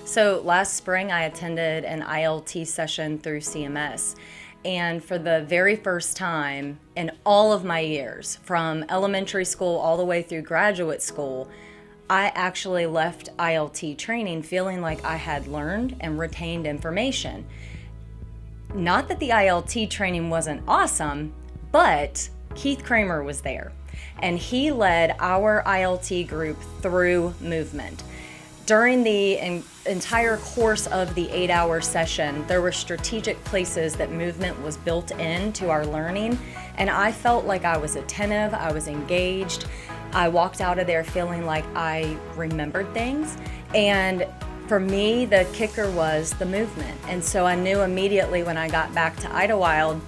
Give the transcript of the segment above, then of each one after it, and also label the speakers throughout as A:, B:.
A: So last spring I attended an ILT session through CMS. And for the very first time in all of my years, from elementary school all the way through graduate school, I actually left ILT training feeling like I had learned and retained information. Not that the ILT training wasn't awesome, but Keith Kramer was there, and he led our ILT group through movement. During the entire course of the 8-hour session, there were strategic places that movement was built into our learning, and I felt like I was attentive, I was engaged. I walked out of there feeling like I remembered things, and for me, the kicker was the movement. And so I knew immediately when I got back to Idlewild,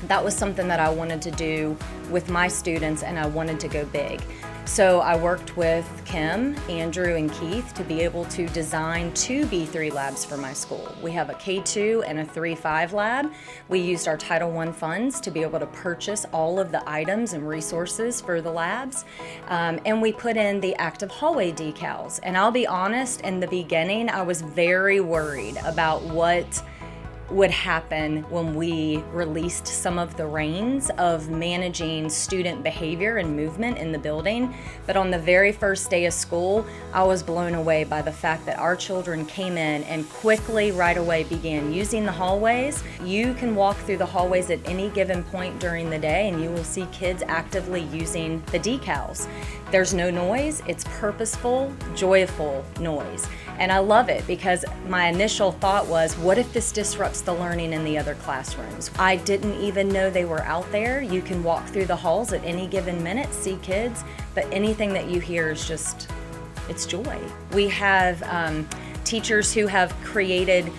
A: that was something that I wanted to do with my students, and I wanted to go big. So I worked with Kim, Andrew, and Keith to be able to design 2 B3 labs for my school. We have a K2 and a 3-5 lab. We used our Title I funds to be able to purchase all of the items and resources for the labs. And we put in the active hallway decals. And I'll be honest, in the beginning, I was very worried about what would happen when we released some of the reins of managing student behavior and movement in the building. But on the very first day of school, I was blown away by the fact that our children came in and quickly, right away, began using the hallways. You can walk through the hallways at any given point during the day and you will see kids actively using the decals. There's no noise, it's purposeful, joyful noise. And I love it because my initial thought was, what if this disrupts the learning in the other classrooms? I didn't even know they were out there. You can walk through the halls at any given minute, see kids, but anything that you hear is just, it's joy. We have teachers who have created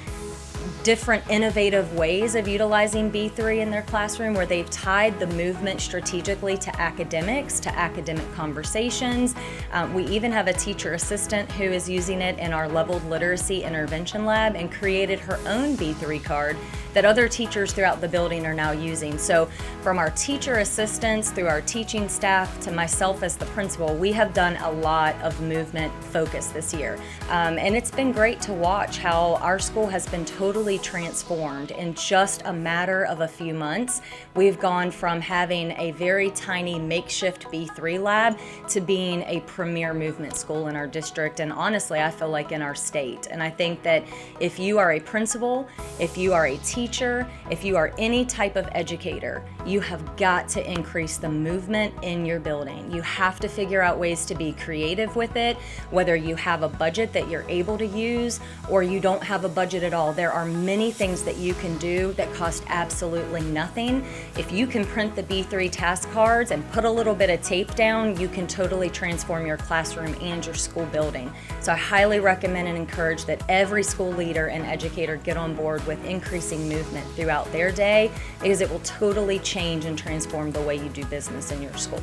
A: different innovative ways of utilizing B3 in their classroom where they've tied the movement strategically to academics, to academic conversations. We even have a teacher assistant who is using it in our leveled literacy intervention lab and created her own B3 card that other teachers throughout the building are now using. So from our teacher assistants through our teaching staff to myself as the principal, we have done a lot of movement focus this year. And it's been great to watch how our school has been totally transformed in just a matter of a few months. We've gone from having a very tiny makeshift B3 lab to being a premier movement school in our district, and honestly, I feel like in our state. And I think that if you are a principal, if you are a teacher, if you are any type of educator, you have got to increase the movement in your building. You have to figure out ways to be creative with it, whether you have a budget that you're able to use or you don't have a budget at all. There are many things that you can do that cost absolutely nothing. If you can print the B3 task cards and put a little bit of tape down, you can totally transform your classroom and your school building. So I highly recommend and encourage that every school leader and educator get on board with increasing movement throughout their day, because it will totally change and transform the way you do business in your school.